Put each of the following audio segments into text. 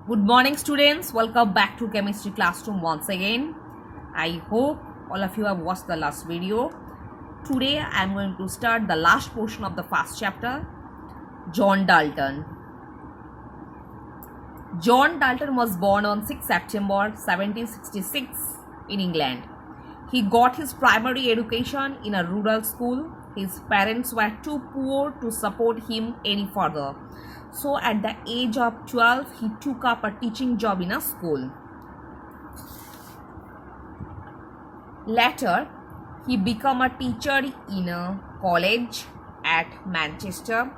Good morning, students. Welcome back to chemistry classroom once again. I hope all of you have watched the last video. Today I am going to start the last portion of the first chapter, John Dalton. John Dalton was born on 6 September 1766 in England. He got his primary education in a rural school. His parents were too poor to support him any further. So at the age of 12, he took up a teaching job in a school. Later, he became a teacher in a college at Manchester.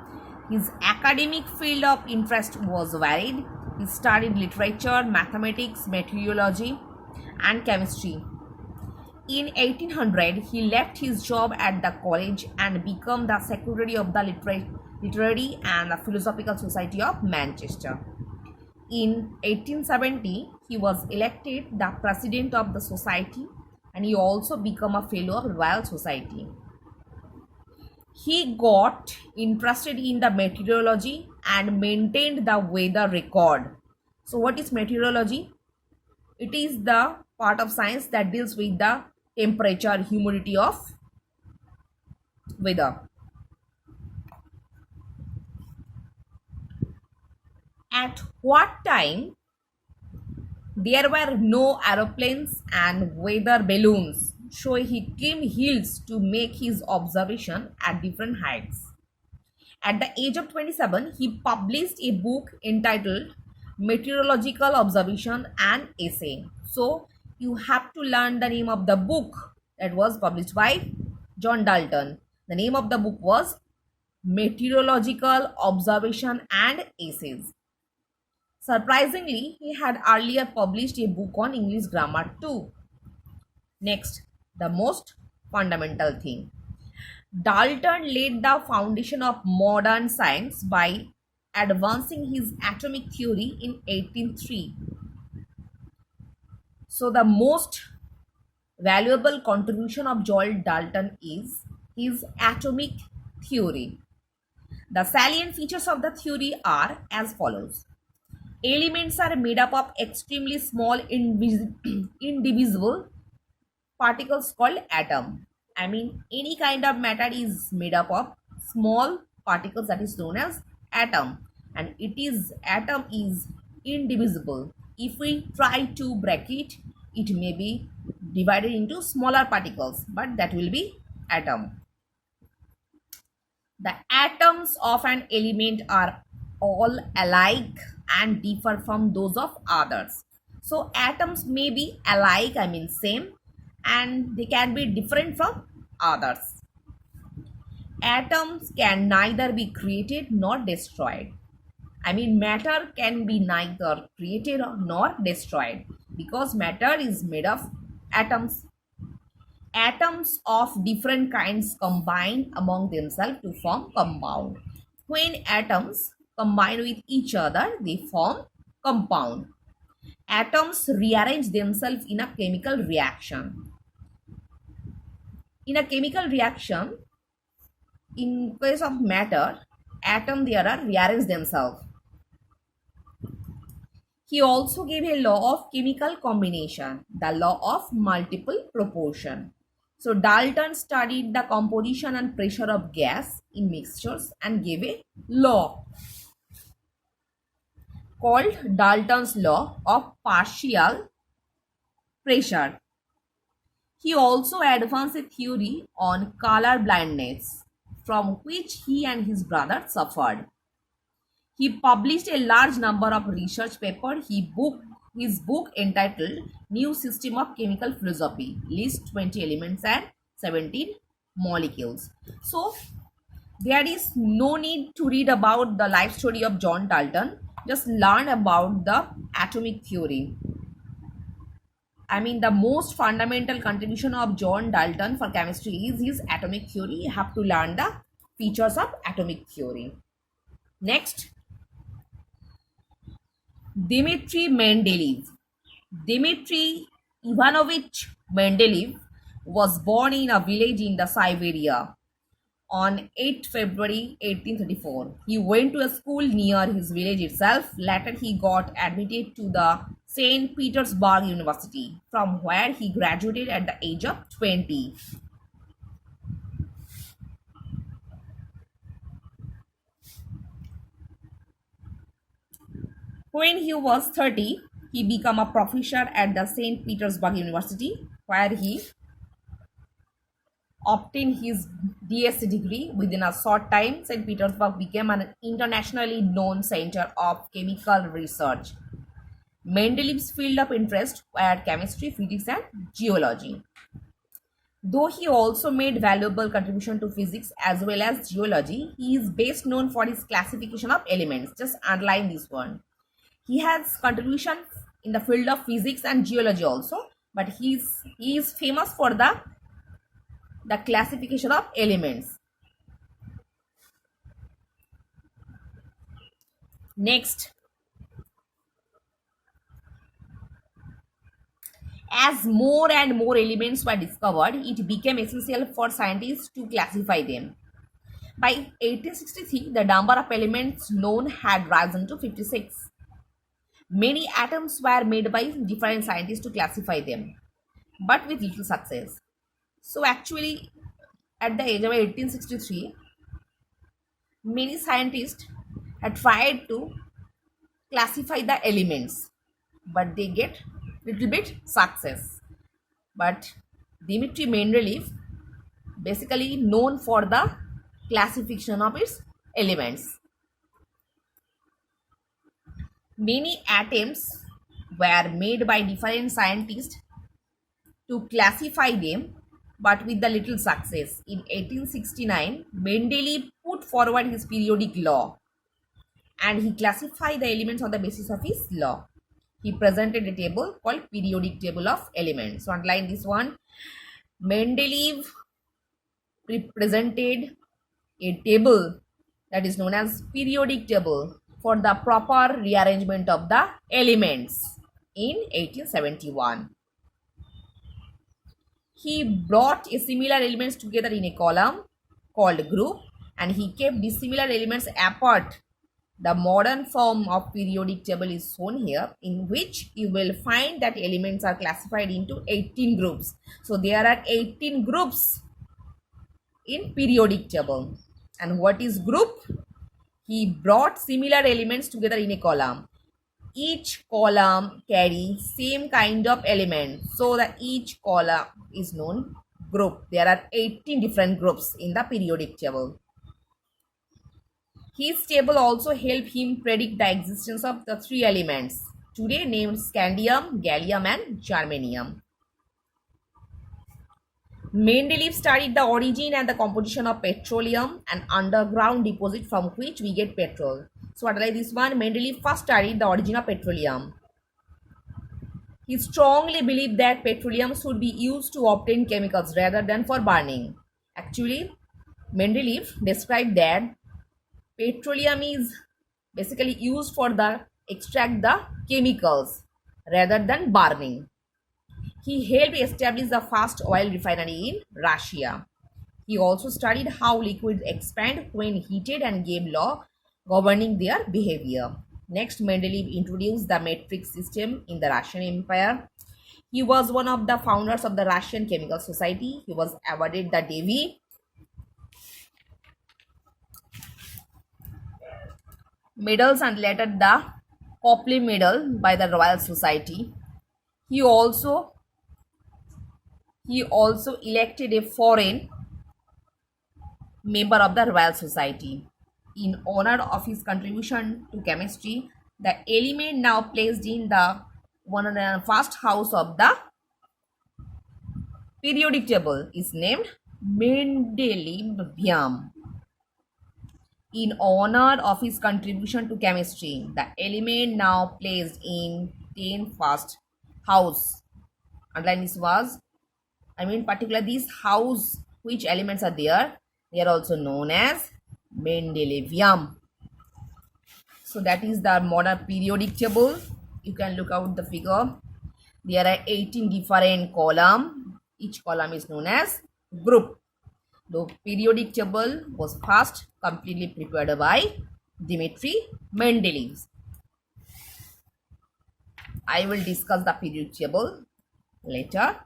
His academic field of interest was varied. He studied literature, mathematics, meteorology, and chemistry. In 1800, he left his job at the college and became the secretary of the Literary and the Philosophical Society of Manchester. In 1870, he was elected the president of the society and he also became a fellow of Royal Society. He got interested in the meteorology and maintained the weather record. So what is meteorology? It is the part of science that deals with the temperature, humidity of weather. At what time there were no aeroplanes and weather balloons, so he climbed hills to make his observation at different heights. At the age of 27, he published a book entitled Meteorological Observation and Essay. So you have to learn the name of the book that was published by John Dalton. The name of the book was Meteorological Observation and Essays. Surprisingly, he had earlier published a book on English grammar too. Next, the most fundamental thing. Dalton laid the foundation of modern science by advancing his atomic theory in 1803. So the most valuable contribution of John Dalton is his atomic theory. The salient features of the theory are as follows. Elements are made up of extremely small indivisible particles called atom. I mean, any kind of matter is made up of small particles that is known as atom, and atom is indivisible. If we try to break it, it may be divided into smaller particles, but that will be atom. The atoms of an element are all alike and differ from those of others. So atoms may be alike, I mean same, and they can be different from others. Atoms can neither be created nor destroyed. I mean matter can be neither created nor destroyed because matter is made of atoms. Atoms of different kinds combine among themselves to form compound. When atoms combine with each other, they form compound. Atoms rearrange themselves in a chemical reaction. In a chemical reaction, in case of matter, atoms there are rearrange themselves. He also gave a law of chemical combination, the law of multiple proportion. So Dalton studied the composition and pressure of gas in mixtures and gave a law called Dalton's law of partial pressure. He also advanced a theory on color blindness, from which he and his brother suffered. He published a large number of research papers. His book entitled New System of Chemical Philosophy lists 20 elements and 17 molecules. So there is no need to read about the life story of John Dalton. Just learn about the atomic theory. I mean, the most fundamental contribution of John Dalton for chemistry is his atomic theory. You have to learn the features of atomic theory. Next, Dmitry Mendeleev. Dmitry Ivanovich Mendeleev was born in a village in the Siberia. on 8 February 1834. He went to a school near his village itself. Later, he got admitted to the St. Petersburg University, from where he graduated at the age of 20. When he was 30, he became a professor at the St. Petersburg University, where he obtained his DSc degree. Within a short time, St. Petersburg became an internationally known center of chemical research. Mendelev's field of interest were chemistry, physics, and geology. Though he also made valuable contribution to physics as well as geology, he is best known for his classification of elements. Just underline this one. He has contribution in the field of physics and geology also, but he is famous for the classification of elements. Next, as more and more elements were discovered, it became essential for scientists to classify them. By 1863, the number of elements known had risen to 56. Many attempts were made by different scientists to classify them, but with little success. So actually, at the age of 1863, many scientists had tried to classify the elements, but they get little bit success. But Dmitry Mendeleev, basically known for the classification of its elements. Many attempts were made by different scientists to classify them, but with the little success. In 1869, Mendeleev put forward his periodic law, and he classified the elements on the basis of his law. He presented a table called periodic table of elements. So underline this one. Mendeleev presented a table that is known as periodic table for the proper rearrangement of the elements in 1871. He brought a similar elements together in a column called group, and he kept these similar elements apart. The modern form of periodic table is shown here, in which you will find that elements are classified into 18 groups. So there are 18 groups in periodic table. And what is group? He brought similar elements together in a column. Each column carries same kind of element, so that each column is known group. There are 18 different groups in the periodic table. His table also helped him predict the existence of the three elements today named scandium, gallium, and germanium. Mendeleev studied the origin and the composition of petroleum, an underground deposit from which we get petrol. So underline this one. Mendeleev first studied the origin of petroleum. He strongly believed that petroleum should be used to obtain chemicals rather than for burning. Actually, Mendeleev described that petroleum is basically used for the extract the chemicals rather than burning. He helped establish the first oil refinery in Russia. He also studied how liquids expand when heated and gave law governing their behavior. Next, Mendeleev introduced the metric system in the Russian Empire. He was one of the founders of the Russian Chemical Society. He was awarded the Davy medals and later the Copley Medal by the Royal Society. He also elected a foreign member of the Royal Society. In honor of his contribution to chemistry, the element now placed in the 101st house of the periodic table is named Mendelevium. In honor of his contribution to chemistry, the element now placed in 10th house. Underline this was, particular this house, which elements are there, they are also known as Mendelevium. So that is the modern periodic table. You can look out the figure. There are 18 different columns. Each column is known as group. The periodic table was first completely prepared by Dmitry Mendeleev. I will discuss the periodic table later.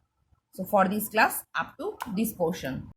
So for this class, up to this portion.